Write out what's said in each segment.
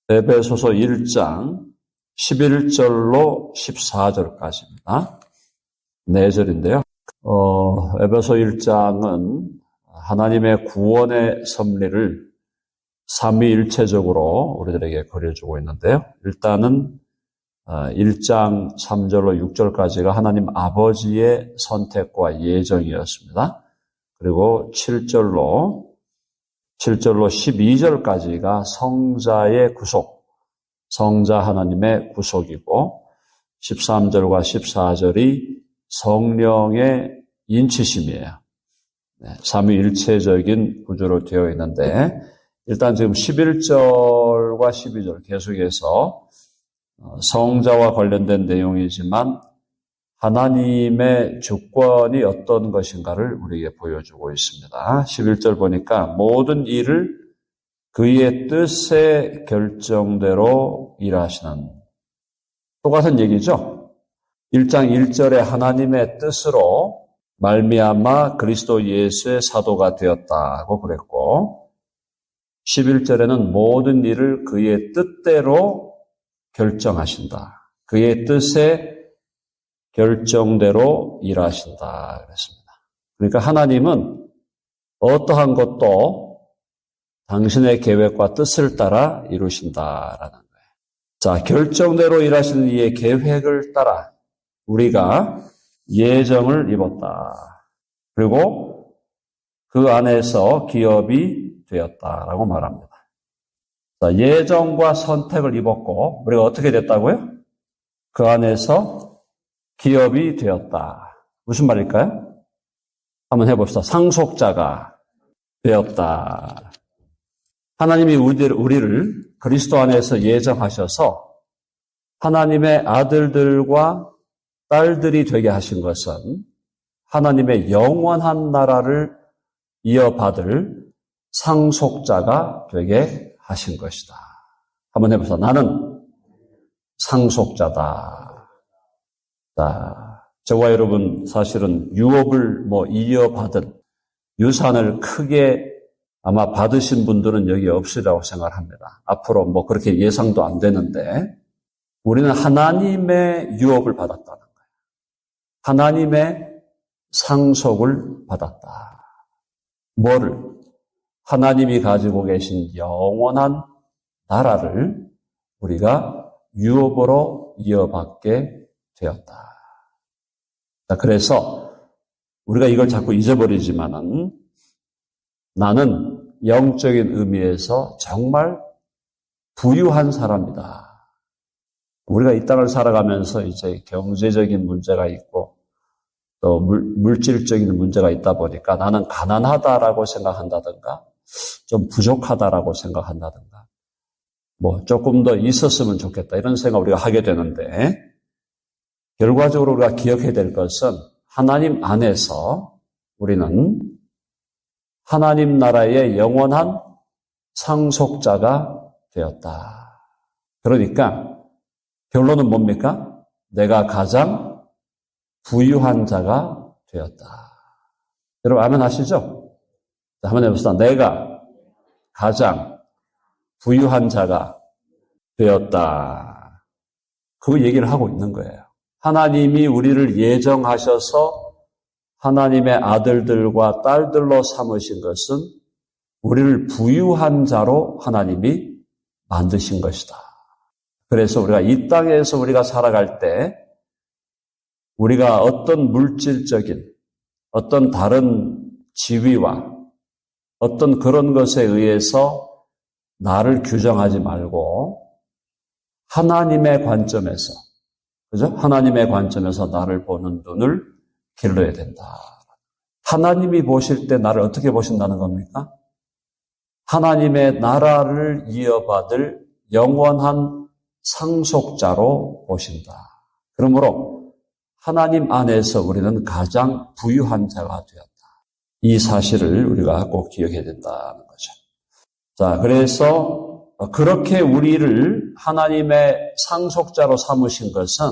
에베소서 1장 11절로 14절까지입니다. 4절인데요. 에베소 1장은 하나님의 구원의 섭리를 삼위일체적으로 우리들에게 그려주고 있는데요. 일단은 1장 3절로 6절까지가 하나님 아버지의 선택과 예정이었습니다. 그리고 7절로 12절까지가 성자의 구속, 성자 하나님의 구속이고 13절과 14절이 성령의 인치심이에요. 삼위일체적인 구조로 되어 있는데 일단 지금 11절과 12절 계속해서 성자와 관련된 내용이지만 하나님의 주권이 어떤 것인가를 우리에게 보여주고 있습니다. 11절 보니까 모든 일을 그의 뜻의 결정대로 일하시는, 똑같은 얘기죠. 1장 1절에 하나님의 뜻으로 말미암아 그리스도 예수의 사도가 되었다고 그랬고 11절에는 모든 일을 그의 뜻대로 결정하신다. 그의 뜻의 결정대로 일하신다 그랬습니다. 그러니까 하나님은 어떠한 것도 당신의 계획과 뜻을 따라 이루신다라는 거예요. 자, 결정대로 일하시는 이의 계획을 따라 우리가 예정을 입었다. 그리고 그 안에서 기업이 되었다라고 말합니다. 자, 예정과 선택을 입었고 우리가 어떻게 됐다고요? 그 안에서 기업이 되었다. 무슨 말일까요? 한번 해봅시다. 상속자가 되었다. 하나님이 우리를 그리스도 안에서 예정하셔서 하나님의 아들들과 딸들이 되게 하신 것은 하나님의 영원한 나라를 이어받을 상속자가 되게 하신 것이다. 한번 해봅시다. 나는 상속자다. 자, 저와 여러분 사실은 유업을 이어받은 유산을 크게 아마 받으신 분들은 여기 없으리라고 생각합니다. 앞으로 그렇게 예상도 안 되는데 우리는 하나님의 유업을 받았다는 거예요. 하나님의 상속을 받았다. 뭐를? 하나님이 가지고 계신 영원한 나라를 우리가 유업으로 이어받게 되었다. 그래서 우리가 이걸 자꾸 잊어버리지만은 나는 영적인 의미에서 정말 부유한 사람이다. 우리가 이 땅을 살아가면서 이제 경제적인 문제가 있고 또 물질적인 문제가 있다 보니까 나는 가난하다라고 생각한다든가 좀 부족하다라고 생각한다든가 조금 더 있었으면 좋겠다 이런 생각 우리가 하게 되는데 결과적으로 우리가 기억해야 될 것은 하나님 안에서 우리는 하나님 나라의 영원한 상속자가 되었다. 그러니까 결론은 뭡니까? 내가 가장 부유한 자가 되었다. 여러분 아멘 하시죠? 자, 한번 해봅시다. 내가 가장 부유한 자가 되었다. 그 얘기를 하고 있는 거예요. 하나님이 우리를 예정하셔서 하나님의 아들들과 딸들로 삼으신 것은 우리를 부유한 자로 하나님이 만드신 것이다. 그래서 우리가 이 땅에서 우리가 살아갈 때 우리가 어떤 물질적인 어떤 다른 지위와 어떤 그런 것에 의해서 나를 규정하지 말고 하나님의 관점에서, 그죠? 하나님의 관점에서 나를 보는 눈을 길러야 된다. 하나님이 보실 때 나를 어떻게 보신다는 겁니까? 하나님의 나라를 이어받을 영원한 상속자로 보신다. 그러므로 하나님 안에서 우리는 가장 부유한 자가 되었다. 이 사실을 우리가 꼭 기억해야 된다는 거죠. 자, 그래서 그렇게 우리를 하나님의 상속자로 삼으신 것은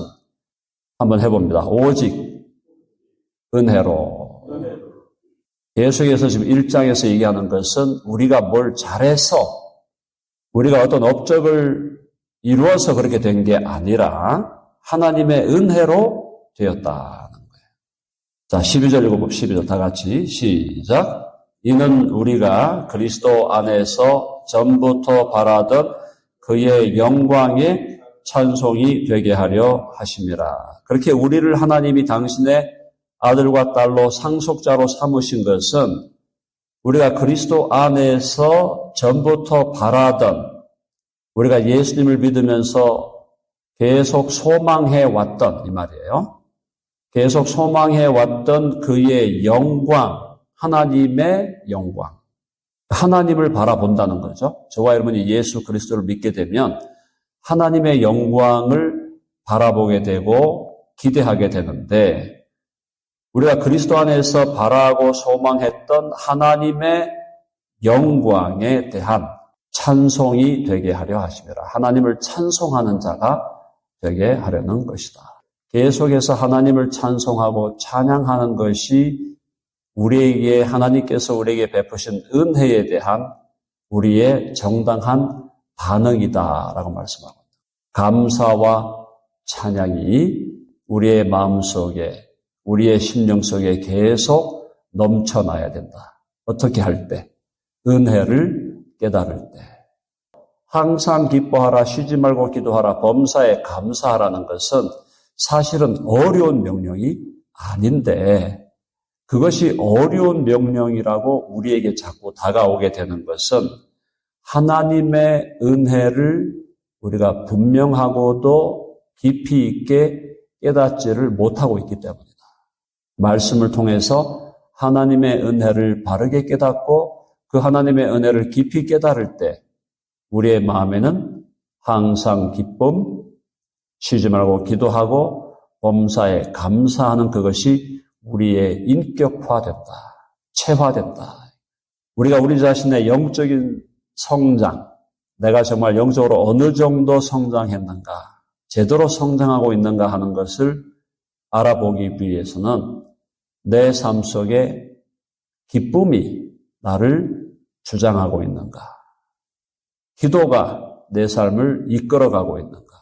한번 해봅니다. 오직 은혜로. 계속해서 지금 1장에서 얘기하는 것은 우리가 뭘 잘해서 우리가 어떤 업적을 이루어서 그렇게 된 게 아니라 하나님의 은혜로 되었다는 거예요. 자, 12절 읽어봅 12절 다 같이 시작. 이는 우리가 그리스도 안에서 전부터 바라던 그의 영광의 찬송이 되게 하려 하심이라. 그렇게 우리를 하나님이 당신의 아들과 딸로 상속자로 삼으신 것은 우리가 그리스도 안에서 전부터 바라던, 우리가 예수님을 믿으면서 계속 소망해 왔던, 이 말이에요. 계속 소망해 왔던 그의 영광, 하나님의 영광. 하나님을 바라본다는 거죠. 저와 여러분이 예수 그리스도를 믿게 되면 하나님의 영광을 바라보게 되고 기대하게 되는데, 우리가 그리스도 안에서 바라고 소망했던 하나님의 영광에 대한 찬송이 되게 하려 하심이라. 하나님을 찬송하는 자가 되게 하려는 것이다. 계속해서 하나님을 찬송하고 찬양하는 것이 우리에게 하나님께서 우리에게 베푸신 은혜에 대한 우리의 정당한 반응이다라고 말씀하고, 감사와 찬양이 우리의 마음속에, 우리의 심령 속에 계속 넘쳐나야 된다. 어떻게 할 때? 은혜를 깨달을 때. 항상 기뻐하라, 쉬지 말고 기도하라, 범사에 감사하라는 것은 사실은 어려운 명령이 아닌데, 그것이 어려운 명령이라고 우리에게 자꾸 다가오게 되는 것은 하나님의 은혜를 우리가 분명하고도 깊이 있게 깨닫지를 못하고 있기 때문이다. 말씀을 통해서 하나님의 은혜를 바르게 깨닫고 그 하나님의 은혜를 깊이 깨달을 때 우리의 마음에는 항상 기쁨, 쉬지 말고 기도하고 범사에 감사하는 그것이 우리의 인격화된다, 체화된다. 우리가 우리 자신의 영적인 성장, 내가 정말 영적으로 어느 정도 성장했는가, 제대로 성장하고 있는가 하는 것을 알아보기 위해서는 내 삶 속에 기쁨이 나를 주장하고 있는가, 기도가 내 삶을 이끌어가고 있는가,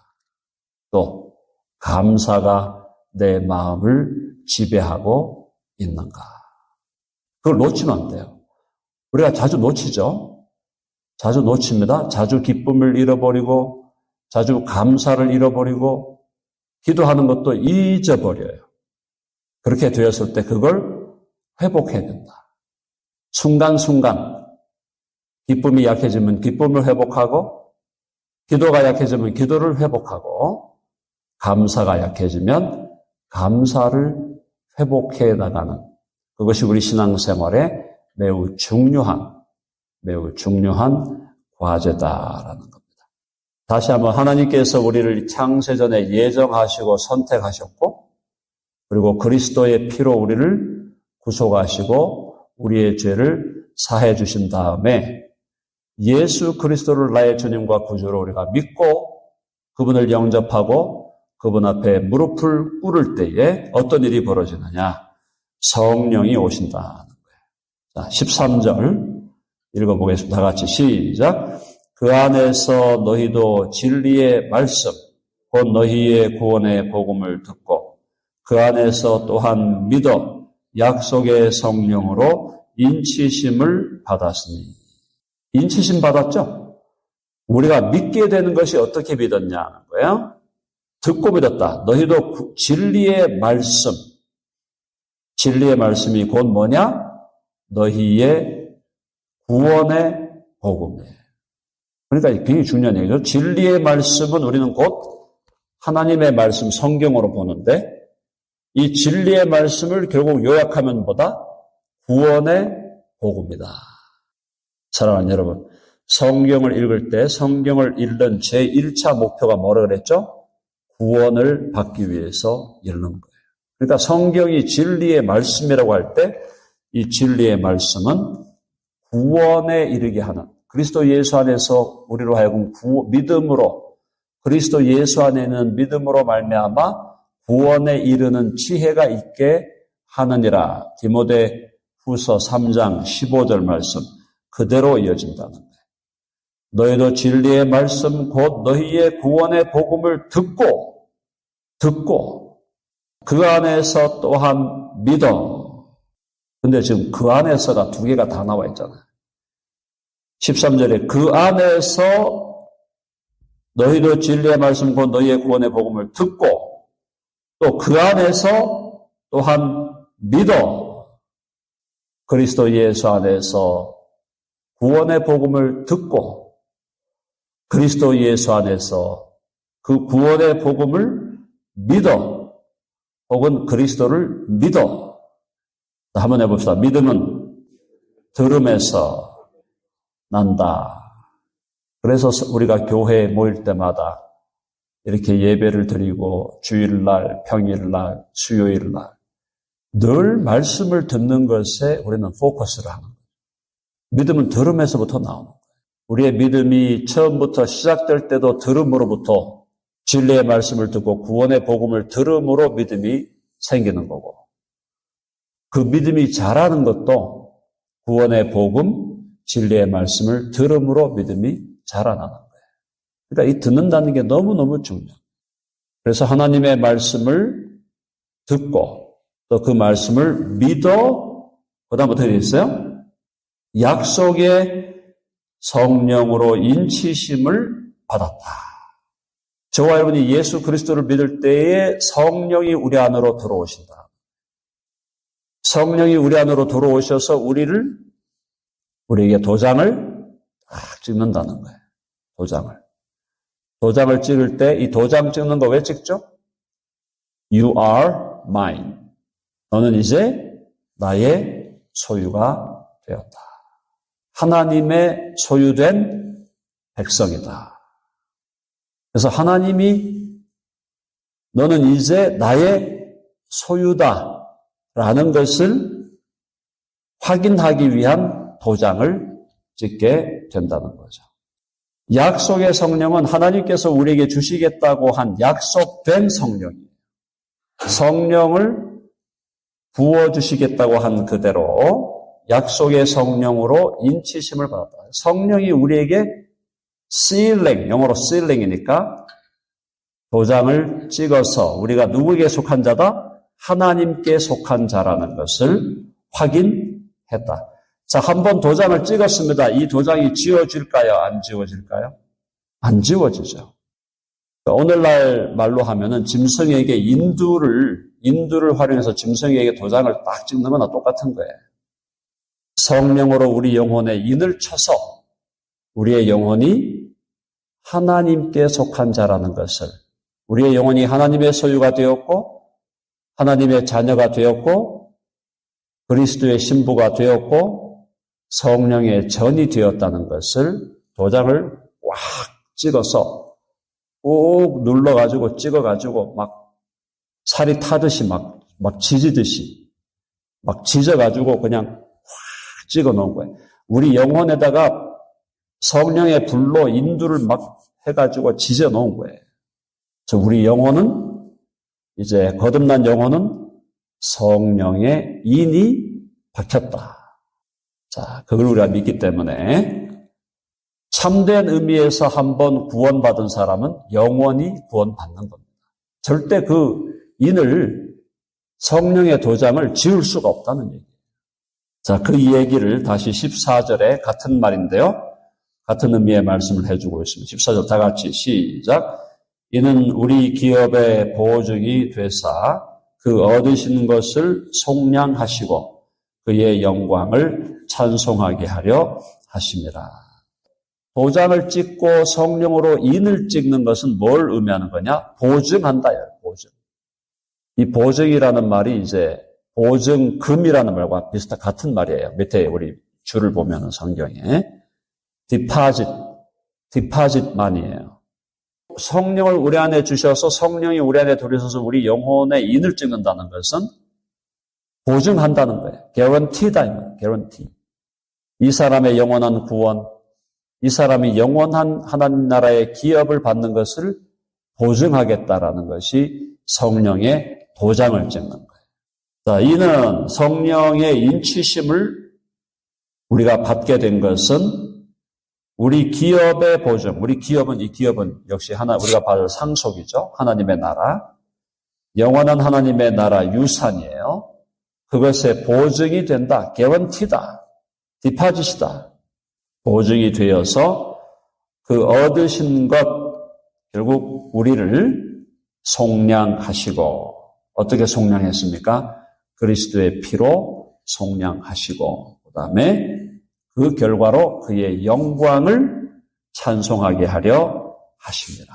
또 감사가 내 마음을 지배하고 있는가. 그걸 놓치면 안 돼요. 우리가 자주 놓치죠. 자주 놓칩니다. 자주 기쁨을 잃어버리고 자주 감사를 잃어버리고 기도하는 것도 잊어버려요. 그렇게 되었을 때 그걸 회복해야 된다. 순간순간 기쁨이 약해지면 기쁨을 회복하고, 기도가 약해지면 기도를 회복하고, 감사가 약해지면 감사를 회복해 나가는, 그것이 우리 신앙생활에 매우 중요한 과제다라는 겁니다. 다시 한번 하나님께서 우리를 창세전에 예정하시고 선택하셨고, 그리고 그리스도의 피로 우리를 구속하시고 우리의 죄를 사해 주신 다음에 예수 그리스도를 나의 주님과 구주로 우리가 믿고 그분을 영접하고 그분 앞에 무릎을 꿇을 때에 어떤 일이 벌어지느냐? 성령이 오신다는 거예요. 자, 13절 읽어보겠습니다. 다 같이 시작. 그 안에서 너희도 진리의 말씀, 곧 너희의 구원의 복음을 듣고 그 안에서 또한 믿어 약속의 성령으로 인치심을 받았으니. 인치심 받았죠? 우리가 믿게 되는 것이 어떻게 믿었냐는 거예요. 듣고 믿었다. 너희도 진리의 말씀, 진리의 말씀이 곧 뭐냐? 너희의 구원의 복음이에요. 그러니까 굉장히 중요한 얘기죠. 진리의 말씀은 우리는 곧 하나님의 말씀, 성경으로 보는데 이 진리의 말씀을 결국 요약하면 뭐다? 구원의 복음이다. 사랑하는 여러분, 성경을 읽을 때 성경을 읽는 제1차 목표가 뭐라 그랬죠? 구원을 받기 위해서 읽는 거예요. 그러니까 성경이 진리의 말씀이라고 할 때 이 진리의 말씀은 구원에 이르게 하는, 그리스도 예수 안에서 우리로 하여금 믿음으로, 그리스도 예수 안에 있는 믿음으로 말미암아 구원에 이르는 지혜가 있게 하느니라. 디모데 후서 3장 15절 말씀 그대로 이어진다는 거예요. 너희도 진리의 말씀 곧 너희의 구원의 복음을 듣고 그 안에서 또한 믿어. 근데 지금 그 안에서가 두 개가 다 나와 있잖아요. 13절에 그 안에서 너희도 진리의 말씀 곧 너희의 구원의 복음을 듣고 또 그 안에서 또한 믿어. 그리스도 예수 안에서 구원의 복음을 듣고 그리스도 예수 안에서 그 구원의 복음을 믿어. 혹은 그리스도를 믿어. 한번 해봅시다. 믿음은 들음에서 난다. 그래서 우리가 교회에 모일 때마다 이렇게 예배를 드리고 주일날, 평일날, 수요일날 늘 말씀을 듣는 것에 우리는 포커스를 하는 거예요. 믿음은 들음에서부터 나오는 거예요. 우리의 믿음이 처음부터 시작될 때도 들음으로부터 진리의 말씀을 듣고 구원의 복음을 들음으로 믿음이 생기는 거고 그 믿음이 자라는 것도 구원의 복음, 진리의 말씀을 들음으로 믿음이 자라나는 거예요. 그러니까 이 듣는다는 게 너무너무 중요해요. 그래서 하나님의 말씀을 듣고 또 그 말씀을 믿어 그 다음 어떻게 되어 있어요? 약속의 성령으로 인치심을 받았다. 저와 여러분이 예수 그리스도를 믿을 때에 성령이 우리 안으로 들어오신다. 성령이 우리 안으로 들어오셔서 우리에게 도장을 딱 찍는다는 거예요. 도장을 찍을 때 이 도장 찍는 거 왜 찍죠? You are mine. 너는 이제 나의 소유가 되었다. 하나님의 소유된 백성이다. 그래서 하나님이 너는 이제 나의 소유다라는 것을 확인하기 위한 도장을 찍게 된다는 거죠. 약속의 성령은 하나님께서 우리에게 주시겠다고 한 약속된 성령이에요. 성령을 부어주시겠다고 한 그대로 약속의 성령으로 인치심을 받았다. 성령이 우리에게 sealing, 영어로 sealing이니까 도장을 찍어서 우리가 누구에게 속한 자다? 하나님께 속한 자라는 것을 확인했다. 자, 한번 도장을 찍었습니다. 이 도장이 지워질까요? 안 지워질까요? 안 지워지죠. 오늘날 말로 하면은 짐승에게 인두를 활용해서 짐승에게 도장을 딱 찍는 거나 똑같은 거예요. 성령으로 우리 영혼에 인을 쳐서 우리의 영혼이 하나님께 속한 자라는 것을, 우리의 영혼이 하나님의 소유가 되었고 하나님의 자녀가 되었고 그리스도의 신부가 되었고 성령의 전이 되었다는 것을 도장을 꽉 찍어서 꾹 눌러가지고 찍어가지고 막 살이 타듯이 막 지지듯이 막 지져가지고 그냥 확 찍어 놓은 거예요. 우리 영혼에다가 성령의 불로 인두를 막 해가지고 지져 놓은 거예요. 그래서 우리 영혼은 이제 거듭난 영혼은 성령의 인이 박혔다. 자, 그걸 우리가 믿기 때문에 참된 의미에서 한번 구원받은 사람은 영원히 구원받는 겁니다. 절대 그 인을 성령의 도장을 지울 수가 없다는 얘기예요. 자, 그 얘기를 다시 14절에 같은 말인데요. 같은 의미의 말씀을 해주고 있습니다. 14절 다 같이 시작. 이는 우리 기업의 보증이 되사 그 얻으시는 것을 속량하시고 그의 영광을 찬송하게 하려 하심이라. 도장을 찍고 성령으로 인을 찍는 것은 뭘 의미하는 거냐? 보증한다. 보증. 이 보증이라는 말이 이제 보증금이라는 말과 같은 말이에요. 밑에 우리 줄을 보면 성경에 디파짓만이에요. 성령을 우리 안에 주셔서 성령이 우리 안에 들어서서 우리 영혼에 인을 찍는다는 것은 보증한다는 거예요. 개런티다. 개런티. 이 사람의 영원한 구원, 이 사람이 영원한 하나님 나라의 기업을 받는 것을 보증하겠다라는 것이 성령의 도장을 찍는 거예요. 자, 이는 성령의 인치심을 우리가 받게 된 것은 우리 기업의 보증, 이 기업은 역시 우리가 받을 상속이죠. 하나님의 나라. 영원한 하나님의 나라 유산이에요. 그것의 보증이 된다. 개런티다. 디파짓이다. 보증이 되어서 그 얻으신 것, 결국 우리를 속량하시고, 어떻게 속량했습니까? 그리스도의 피로 속량하시고, 그 다음에 그 결과로 그의 영광을 찬송하게 하려 하십니다.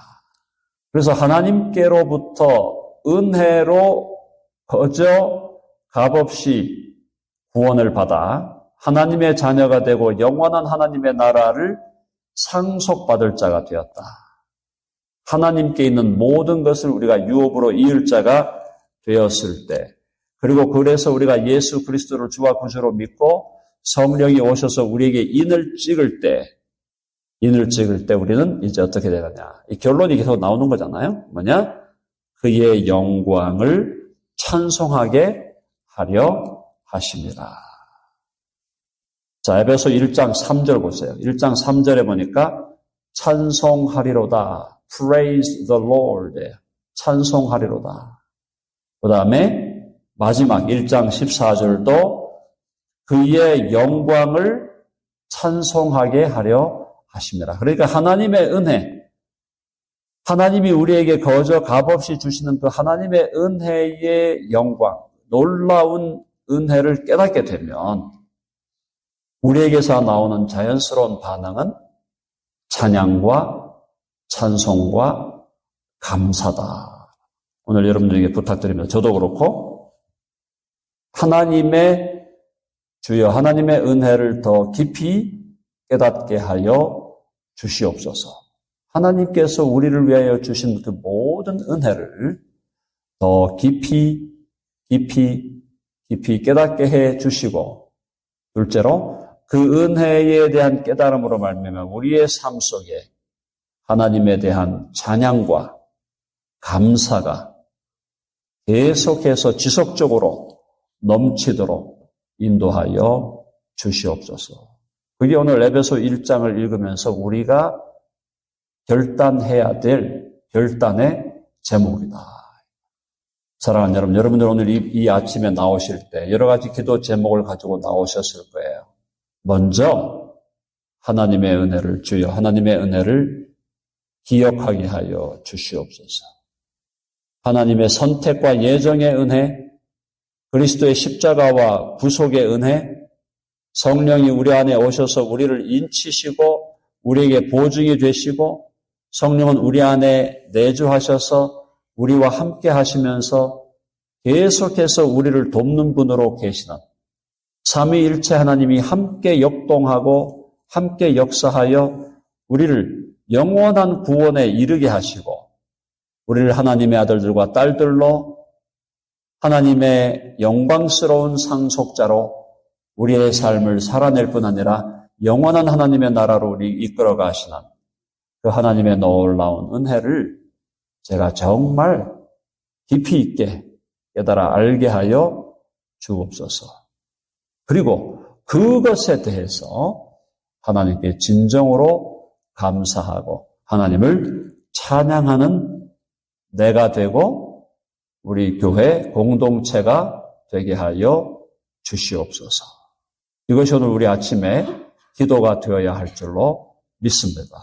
그래서 하나님께로부터 은혜로 거저 값없이 구원을 받아 하나님의 자녀가 되고 영원한 하나님의 나라를 상속받을 자가 되었다. 하나님께 있는 모든 것을 우리가 유업으로 이을 자가 되었을 때, 그리고 그래서 우리가 예수 그리스도를 주와 구주로 믿고 성령이 오셔서 우리에게 인을 찍을 때 우리는 이제 어떻게 되느냐. 이 결론이 계속 나오는 거잖아요. 뭐냐? 그의 영광을 찬송하게 하려 하십니다. 자, 에베소 1장 3절 보세요. 1장 3절에 보니까 찬송하리로다. Praise the Lord. 찬송하리로다. 그 다음에 마지막 1장 14절도 그의 영광을 찬송하게 하려 하십니다. 그러니까 하나님의 은혜, 하나님이 우리에게 거저 값없이 주시는 그 하나님의 은혜의 영광, 놀라운 은혜를 깨닫게 되면 우리에게서 나오는 자연스러운 반응은 찬양과 찬송과 감사다. 오늘 여러분들에게 부탁드립니다. 저도 그렇고 하나님의 주여 하나님의 은혜를 더 깊이 깨닫게 하여 주시옵소서. 하나님께서 우리를 위하여 주신 그 모든 은혜를 더 깊이 깨닫게 해 주시고, 둘째로 그 은혜에 대한 깨달음으로 말미암아 우리의 삶 속에 하나님에 대한 찬양과 감사가 계속해서 지속적으로 넘치도록 인도하여 주시옵소서. 그게 오늘 에베소 1장을 읽으면서 우리가 결단해야 될 결단의 제목이다. 사랑하는 여러분, 여러분들 오늘 이 아침에 나오실 때 여러 가지 기도 제목을 가지고 나오셨을 거예요. 먼저 하나님의 은혜를, 주여 하나님의 은혜를 기억하게 하여 주시옵소서. 하나님의 선택과 예정의 은혜, 그리스도의 십자가와 구속의 은혜, 성령이 우리 안에 오셔서 우리를 인치시고 우리에게 보증이 되시고, 성령은 우리 안에 내주하셔서 우리와 함께 하시면서 계속해서 우리를 돕는 분으로 계시는 삼위일체 하나님이 함께 역동하고 함께 역사하여 우리를 영원한 구원에 이르게 하시고, 우리를 하나님의 아들들과 딸들로 하나님의 영광스러운 상속자로 우리의 삶을 살아낼 뿐 아니라 영원한 하나님의 나라로 우리 이끌어 가시는 그 하나님의 놀라운 은혜를 제가 정말 깊이 있게 깨달아 알게 하여 주옵소서. 그리고 그것에 대해서 하나님께 진정으로 감사하고 하나님을 찬양하는 내가 되고 우리 교회 공동체가 되게 하여 주시옵소서. 이것이 오늘 우리 아침에 기도가 되어야 할 줄로 믿습니다.